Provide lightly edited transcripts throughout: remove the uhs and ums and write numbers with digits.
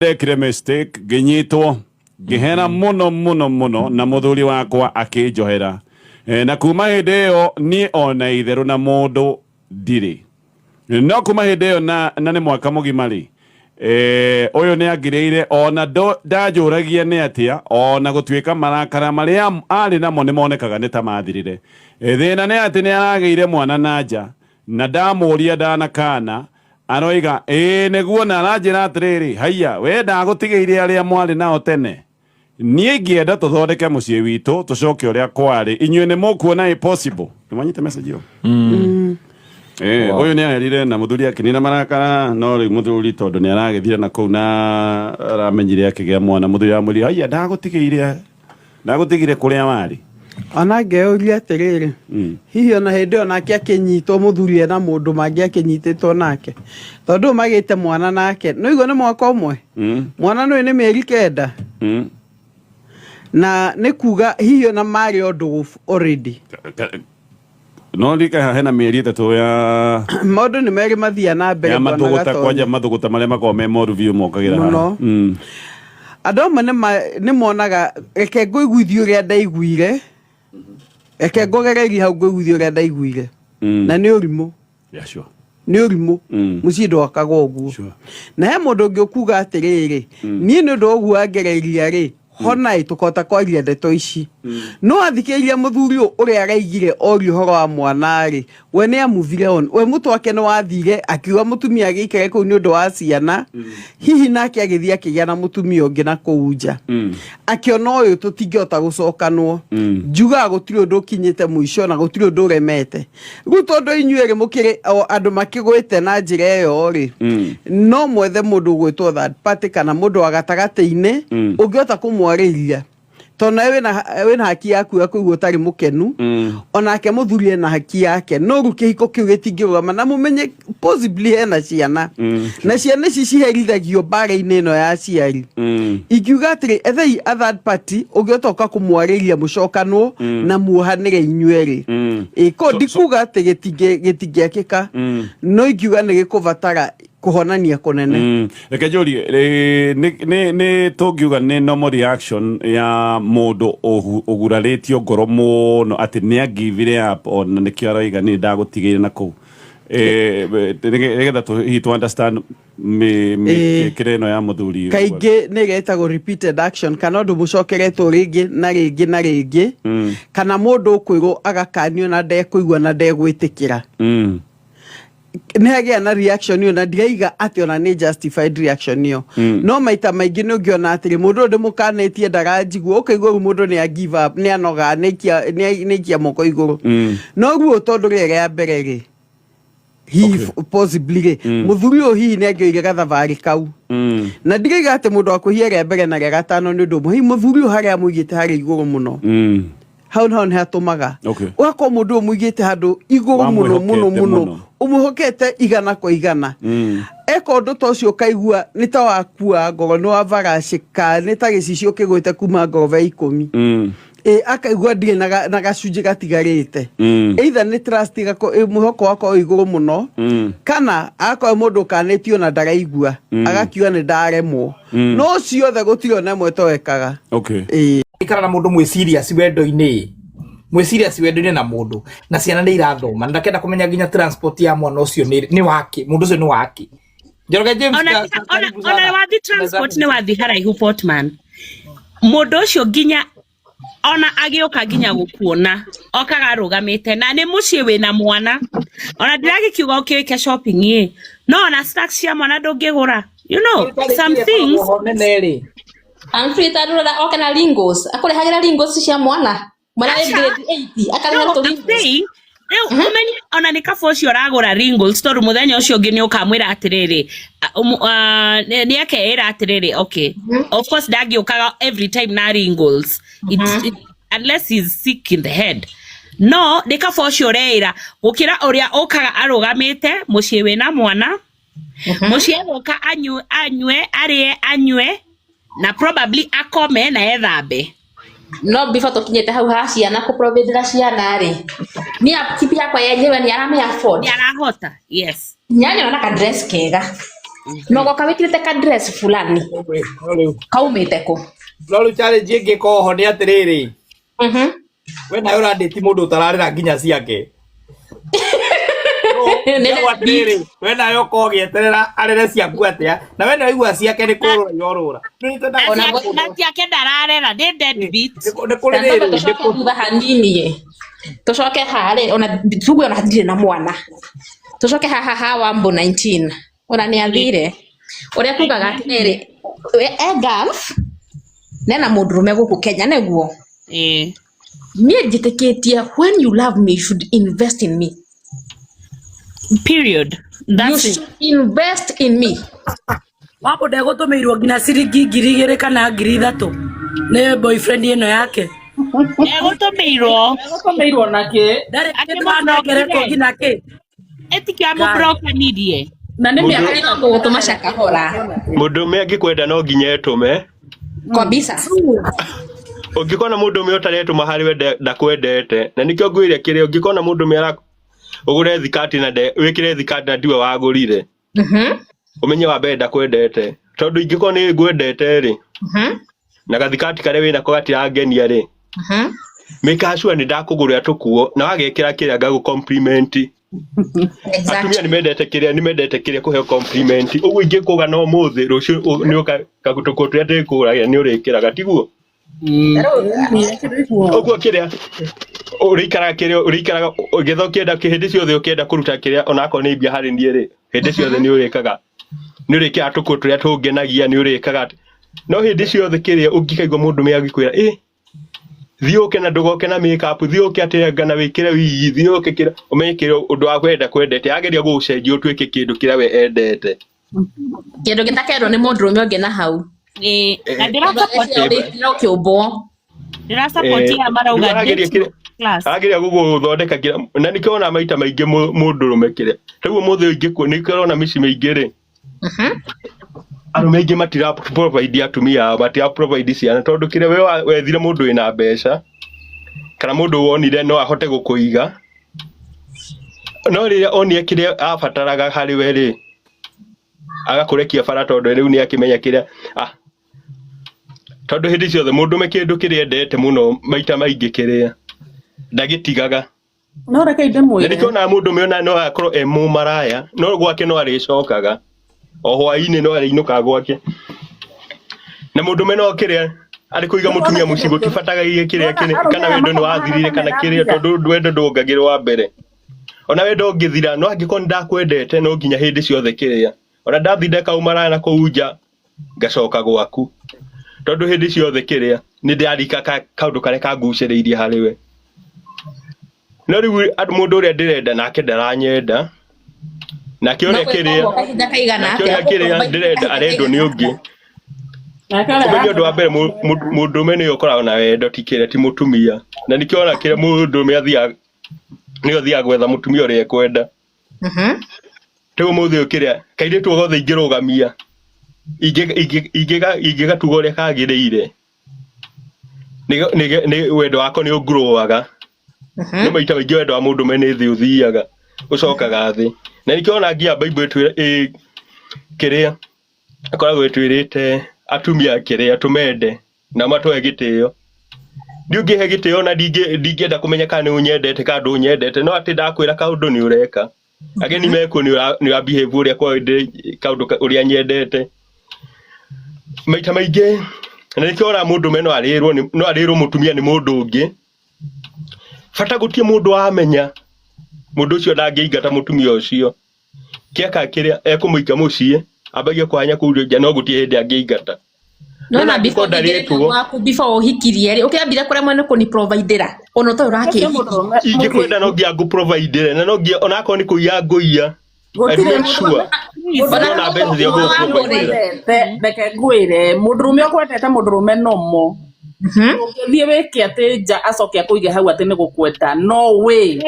ndekire mistake nginyitwo ngihena muno na muthuri wakwa akinjohera na kuma hindi iyo ni ona itheru na mundu ndiri no kuma hindi iyo na ni mwaka mugima ri uyu ni angireire ona ndajuragia ni atia ona gutuika marakara maria ari namo ni monekaga ni ta mathirire thina ni ati ni arageire mwana nanja na ndamuria ndanakana aroiga neguo na aranjira atiriri haiya we ndagutigeire aria mwari nao tene nie ngienda tuthondeke mucii witu tucoke uria kwari inyue ni mukuona impossible nimanyite message yo uyu ni arire na muthuri akinina marakara no ri muthuri tondu ni aragethire na kuu na aramenyire akigea mwana muthuri amuri haiya ndagutigire kuria wari ana ngeuria atiriri hihi ona hindi ona akinyitwo muthuri na mundu mangi akinyititwo nake tondu magite mwana nake no igo ni mwaka umwe mwana no ni mieri 9 na ni kuga hihi ona mari ondu already no rika hena mieri 3 ya maundu ni meri mathia na mbere mathuguta maria makome moru view mokagira no adoma ni monaga reke ngũiguithio ria ndaiguire reke ngogereria hau ngũiguithio ria ndaiguire na ni urimu ni urimu mucii ndwakaga ũguo na he mũndũ ũngĩ ũkuga atiriri niĩ nĩ ũndũ ũguo angereria ri honai tukota kwaria ndeto ici no athikiria muthuri uria araigire ori horo wa mwana ri we ni amuvire on we mutu wake no wathire akiuga mutumia agikere kuu ni undu wa ciana hihi nake agithia kigia na mutumia ungi na kuunja akiona uyu tutingihota gucokanwo njuga gutiri undu kinyite muico na gutiri undu remete guto ndo inyuere mukire andu makigwite na njira iyo ri no mwethe mundu gwitwo third party kana mundu wa gatagati-ini ungihota kumwariria tona wena haki yaku ya kuigua utari mukenu onake muthuri na haki yake no rukihiko kiu gitingirugama na mumenye possibly hena ciana na ciana ici ciherithagio bara-ini ino ya ciari ikiuga atiri ethei a third party ungiotoka kumwariria mucokanwo na muohanire inyueri ko ndikuga ati gitingekika no ikiuga ni gikuvatara kuhonania kunene reke njuri ni tungiuga ni normal reaction ya mundu uguraritio ngoro muno ati ni agivire up ona ni kiaroiga ni ndagutigire na ku nigetha to understand me kireno ya muthuri kaingi ni getagwo repeated action kana ndu mucokeretwo ringi na ringi kana mundu kwirwo agakanio na ndekuigua na ndegwitikira nihagea na reaction yo na ndigaiga ati ona ni justified reaction yo no maita maingi ni ungiona atiri mundu ndi mukanetie ndaranjigwo ukaigwa mundu ni a give up ni anoga ni kia moko iguru no ruo tondu rere ya mbere ri he possibly muthuri o hihi ni angioire gathavari kau na ndigaiga ati mundu akuhia ria mbere na ria gatano ni undu hi muthuri o haria muigite hari iguru muno hau ni hatumaga wako mundu umuigite handu iguru muno umuhokete igana kwa igana eko ndo tocio kaigua ni ta wakua ngoro no avaracika ni ta gicicio kigwite kuma ngoro ya 10 akaigua ndire na gacunji gatigarite either ni trust muhoko wako iguru muno kana ako mundu kanetio na ndaraigua agakiwa ni ndaremwo no ciothe gutiro na mwe toekaga ikara na mundu mwe serious wendo-ini na mundu na ciana ni irathoma ndakenda kumenya ginya transport ya mwana ucio ni waki mundu ucio ni waki Njoroge James ona wathi transport ni wathi haraihu Portman mundu ucio ginya ona agioka ginya gukuona okaga rugamite na ni mucii wina mwana ona ndiragikiuga ukiwike shopping no ona snacks ya mwana ndungigura some things Amfrita rura okana lingos akore hagira lingos cia mwana mwana grade 8 akarega to lingos umeni ona nikafoci uragura ringles tondu muthenya ucio ngi ni ukamwira atiriri ni yake era atiriri okay of course ndangiokaga every time na ringles unless he's sick in the head no nikafoci ureira gukira uria okaga arugamite mucii wina mwana mucii woka anywe na probably akome na ethambe no before tokinyete hau ha ciana ku provide ciana ri ni akipi yakwa yenyewe ni arame afford ni arahota yes nyanya ona ka dress kega no go kawikirite ka dress fulani kaumite ko Lolo challenge ingiko ho ni atiriri we nayo randiti mundu utararira nginya ciake we nayo ko gieterera arere ciaku atia na we nayo igua ciake ni kurura yorura na ciake ndararera ni deadbeat ni kurire thutha hanini tucoke hare ona tugu ona hathire na mwana tucoke haha wa mbo 19 ona ni athire uria kugaga atiriri egaf nena mundurume guku Kenya neguo nie njitikitie when you love me you should invest in me period that's you should invest in me wapo ndego tumeirwo ngina ciringi 2,000 kana 3,000 ne boyfriend ino yake egotomeirwo nake ndari akimanogereko ngina ke etikia mo broker nidie na nĩ mĩaka ĩno gũtũma caka hora mundu me angikwenda no nginya etume kabisa ungikona mundu me utaretuma hari we ndakwendete na nikio ngwire kire ungikona mundu me ara ugure thikati na wikire thikati na ndiwe wagurire umenye wa mbere ndakwendete tondu ingikona ni ngwendete ri na gathikati kare wina ko gatirangenia ri mikashua ni ndakugurira tukuo na wagekira kiria ngagu compliment atumia nimendete kiria kuhe compliment ugu ingikuga no muthi rucio ni kagutuko turia ndikuragia ni urikiraga tiguo ugu kiria urikaraga ugithokienda kihindi ciothe ukienda kuruta kiria onako ni mbia hari nie ri hindi ciothe ni urikaga ni urikira tuko turia tungenagia ni urikaga no hindi ciothe kiria ungikaigwa mundu me agikwira thioke na ndugoke na makeup thioke atenga na wikire wigi thioke kira umekire undu wa kwendete ageria gucenjia utwike kindu kira we endete kindu gitakendo ni mundurume ungi na hau na ndira support ya marauga class ageria guguthondeka kira na nikiona maita maingi mundurume kire taguo muthe ingikuo nikiona mici maingi ri arume ingi matira provide atumia matira provide ciana tondu kire we wethire mundu wina mbeca kana mundu wonire no ahote gukuiga no riria onie kire abataraga hari we ri agakurekia bara tondu riu ni akimenya kire tondu hindi ciothe mundu me kindu kire endete muno maita maingi kiria ndagitigaga no reke inde mwe nikiona mundu me ona no akorwo emu maraya no gwake no aricokaga o hwaini no ariinuka gwake na mundu meno kiria ari kuiga mutumia muci gutibataga kiria kana wendo no wathirire kana kiria tondu wendo ndungagirwo wa mbere ona wendo ngithira no angikoni ndakwendete no nginya hindi ciothe kiria ona ndathindeka umara na kuunja ngacoka gwaku tondu hindi ciothe kiria ni ndarika kaundu kare kanguciriirie hariwe no riu mundu uria ndirenda nake ndaranyenda na kione kiria ndirenda arendo ni ungi kumenya ndu wa mbere mundume ni ukoragwo na wendo tikire ti mutumia na nikiona kiria mundume athia gwetha mutumia uria ekwenda tigu muthi kiria kaire tu gothe ingirugamia ingigatuga uria kagiriire ni wendo wako ni unguruaga ni maita maingi wendo wa mundume ni thi uthiaga ucokaga thi na nikiona ngia Bible twira kiria akoragwo twirite atumia kiria tumende na matwe gitio ndiungihe gitio na ndingienda kumenya kana ni unyendete kana ndu unyendete no ati ndakwira kaundu ni ureka ageni meko ni wa behave uria kwa kaundu uria nyendete maita maingi na nikiona mundu meno arirwo mutumia ni mundu ungi fata gutie mundu amenya mundu ucio ndangĩingata mutumia ucio kiaka kiria ekumuika mucie abagie kwanya kurio ja no gutie hindi angĩingata no na before uhikirie ri ukiambira kure mwene kuni providera ono to urake ingikwenda no ngia ngu providere na no ngia onako ni kuya nguia reke ngwire mundurume ukwetete mundurume nomo thie weke ati nja acoke akuige hau ati ni gukweta no way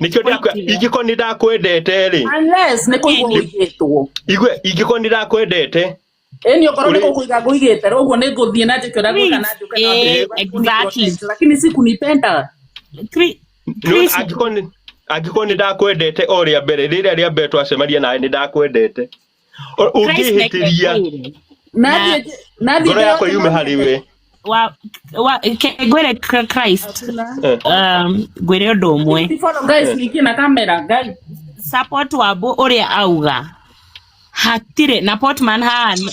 nikio ingikoni ndakwendete ri unless ni kuigwo wigitwo igwe ingikoni ndakwendete eni okoro ni kuiga nguigite uguo ni nguthie na njike na guka na njuke exactly lakini sikunipenda angikoni angĩkorwo nĩ ndakwendete o rĩa mbere rĩrĩa rĩa mbere twacemaria nawe nĩ ndakwendete ũngĩhĩtĩria ngoro yakwa yume harĩ we ngwĩre Christ ngwĩre ũndũ ũmwe guys niki na kamera guys support Wambu ũrĩa auga hatire na Portman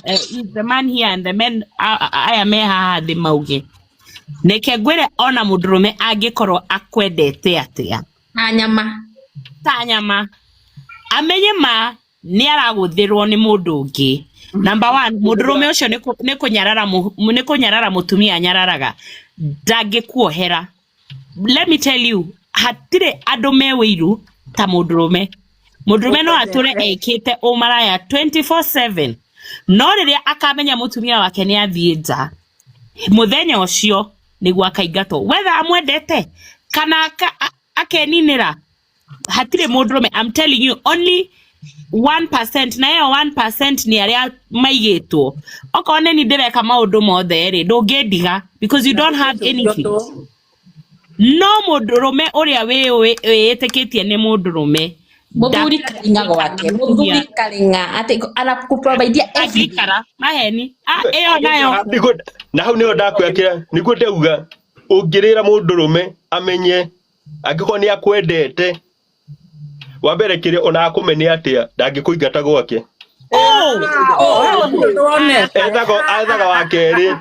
is the man here and the men aya me haha thĩ mauge neke ngwĩre ona mũndũrũme angĩkorwo akwendete atĩa ta nyama amenye ma nĩ aragũthĩrwo nĩ mũndũ ũngĩ. Number 1 mũndũrũme ũcio nĩ kũnyarara mũtumia nyararaga ndangĩkuohera. Let me tell you hatire andũ me wĩiru ta mũndũrũme no atũre ekĩte ũmaraya 24/7 no rĩrĩa akamenya mũtumia wake nĩ athiĩ nja mũthenya ũcio nĩguo akaingatwo whether amwendete kana akeninĩra hatire mũndũrũme. I'm telling you only 1% na yo 1% nĩ arĩa maigĩtwo okorwo nĩ ndĩreka maũndũ mothe rĩ ndũngĩndiga because you don't have anything. No mũndũrũme ũrĩa wĩĩtĩkĩtie nĩ mũndũrũme Muthuri Karinga gwake muthuri Karinga ati anakuprovide everything maheni iyo nayo na hau nĩho ndakwĩkĩra nĩguo ndauga ũngĩrĩra mũndũrũme amenye angĩkorwo nĩ akwendete wa mbere kĩrĩa ona akũmenya atĩa ndangĩkũingata gwake ethaga wa kerĩ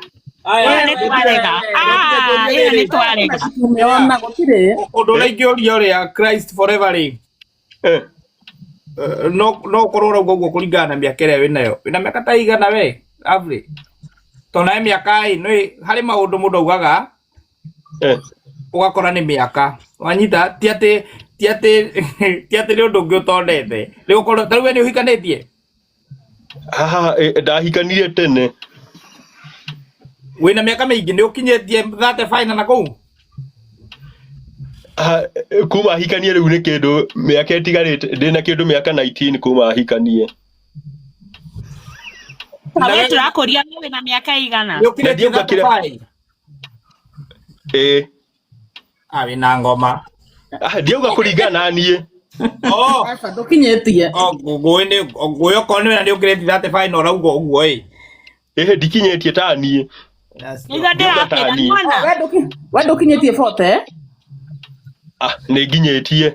ũndũ ũrĩa ingĩũria ũrĩa Christ forever rĩ no korwo ũguo kũringana na mĩaka ĩrĩa wĩnayo wĩna mĩaka ta igana we average tona mĩaka nĩ harĩ maũndũ mũndũ augaga ũgakora nĩ mĩaka wanyita ti atĩ nĩ ũndũ ũngĩ ũtondete rĩu ũkorwo ta rĩu nĩ ũhikanĩtie ndahikanirie tene wĩna mĩaka mĩingĩ nĩ ũkinyĩtie 35 na kũu kuma hikanie rĩu nĩ kĩndũ mĩaka ĩtigarĩte ndĩna kĩndũ mĩaka 19 kuma hikanie na wewe tũrakũria wĩna mĩaka igana ũkinyĩtie 35 wĩna ngoma ndiauga kũringana niĩ ndũkinyĩtie ngũĩ okorwo nĩ wĩna nĩ ũkinyĩtie 35 na ũrauga ũguo ndikinyĩtie ta niĩ we ndũkinyĩtie 40 nĩ nginyĩtie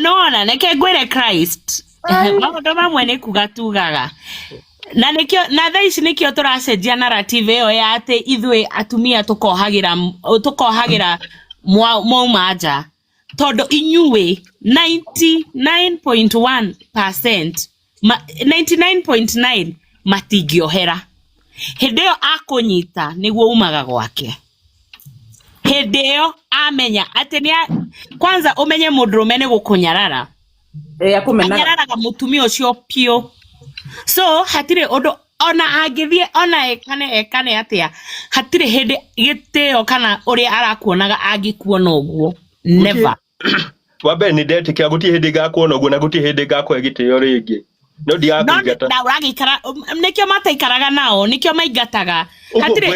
nona neke ngwĩre Christ maũndũ mamwe nĩ kuga tugaga na nikio na thaa ici nikio tũracenjia narrative ĩyo ya atĩ ithuĩ atumia tũkohagĩra mwauma nja tondũ inyuĩ 99.1% 99.9 matingĩohera hĩndĩ ĩyo akũnyita nĩguo umaga gwake hĩndĩ ĩyo amenya atĩ nĩ kwanza ũmenye mũndũrũme nĩ gũkũnyarara anyararaga mũtumia ũcio pio so hatirĩ ũndũ ona angĩthiĩ ona ekane atĩa hatirĩ hĩndĩ gĩtĩo kana ũrĩa arakuonaga angĩkuona ũguo never wambe nĩ ndetĩkia gũtirĩ hĩndĩ ngakuona ũguo na gũtirĩ hĩndĩ ngakũhe gĩtĩo rĩngĩ no ndiakũingata na ũragĩikara nĩkĩo mataikaraga nao nĩkĩo maingataga hatirĩ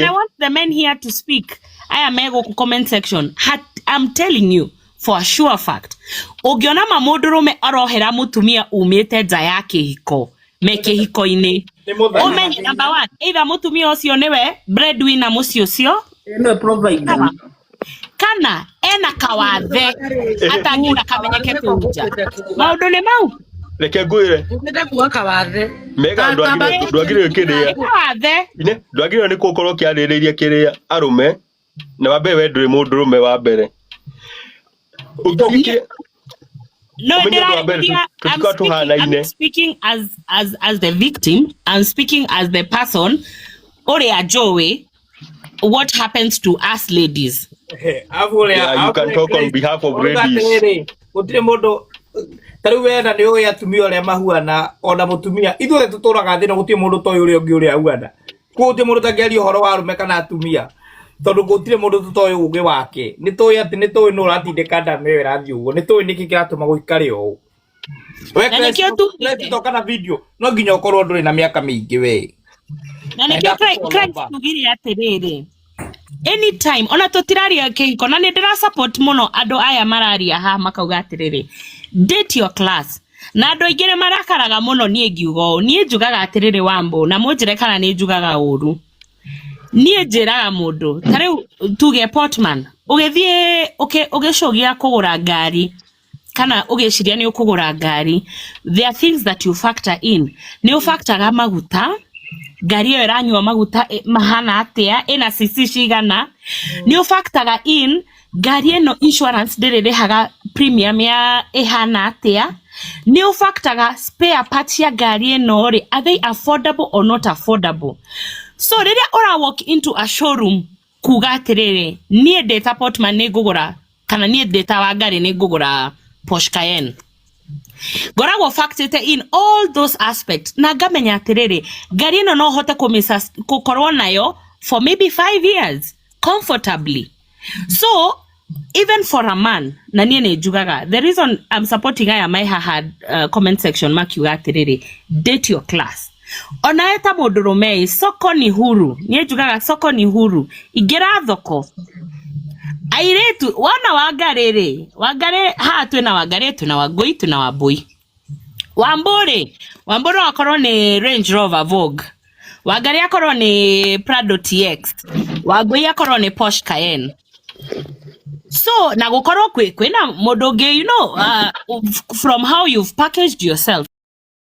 I want the men here to speak aya mego ku comment section I'm telling you for a sure fact ũngĩona mũndũrũme arohera mũtumia umĩte nja ya kĩhiko me kĩhiko-inĩ ũmenye number 1 either mũtumia ũcio nĩwe breadwinner mũciĩ ũcio kana ena kawathe atangĩra kamenyeke kũnja maũndũ nĩ mau reke ngwĩre mega ndwagĩrĩirwo kĩrĩa ndwagĩrĩirwo nĩ gũkorwo kĩarĩrĩirie kĩrĩa arũme na wambe we ndũrĩ mũndũrũme wa mbere No, I'm speaking as the victim. I'm speaking as the person. Orea Joey, what happens to us ladies? Yeah, you can talk on behalf of ladies. Taru wena nĩ ũĩ atumia ũrĩa mahuana ona mũtumia ithuothe tũtũraga thĩ na gũtirĩ mũndũ toĩ ũrĩa ũngĩ ũrĩa ahuana koguo gũtirĩ mũndũ tangĩaria ũhoro wa arũme kana atumia tondũ gũtirĩ mũndũ tũtoĩ ũngĩ wake nĩ tũĩ atĩ nĩ tũĩ nũ ũratindĩka ndame ĩyo ĩrathiĩ ũguo nĩ tũĩ nĩkĩ kĩratũma gũikare ũũ we toka na video no nginya ũkorwo ndũrĩ na mĩaka mĩingĩ we na nĩkĩo Christ tugire atĩrĩrĩ anytime ona tutiraria kihiko na ndira support muno andu aya mararia ha makauga atiriri date your class na andu aingire marakaraga muno nie ngiugo nie njugaga atiriri Wambo na munjire kana ni njugaga uru nie njiraga mundu tare tuge Portman ugithie ugicogia kugura ngari kana ugeciria ni ukugura ngari there are things that you factor in ni ufactoraga maguta ngari iyo iranyua maguta mahana atia ina cc cigana ni ufactoraga in ngari ino insurance ndirirehaga premium ya ihana atia ni ufactoraga spare parts ya ngari ino ri are they affordable or not affordable. So riria ora walk into a showroom kuga atiriri nie data Portman ni ngugura kana nie data wa ngari ni ngugura Porsche Cayenne goragwo factor in all those aspects na ngamenya atiriri ngari ino no hote kukorwo nayo for maybe 5 years comfortably. So even for a man na nie ne jugaga the reason I'm supporting aya my had comment section makiuga atiriri date your class ona eta mundurume soko ni huru nie jugaga soko ni huru igira thoko airetu wana wangare ha twina wangare tuna wagoi tuna waboi Wambore akorwo ni Range Rover Vogue wangare akorwo ni Prado TX wagoi akorwo ni Porsche Cayenne. So na gukorwo kwina mundu ngi you know from how you've packaged yourself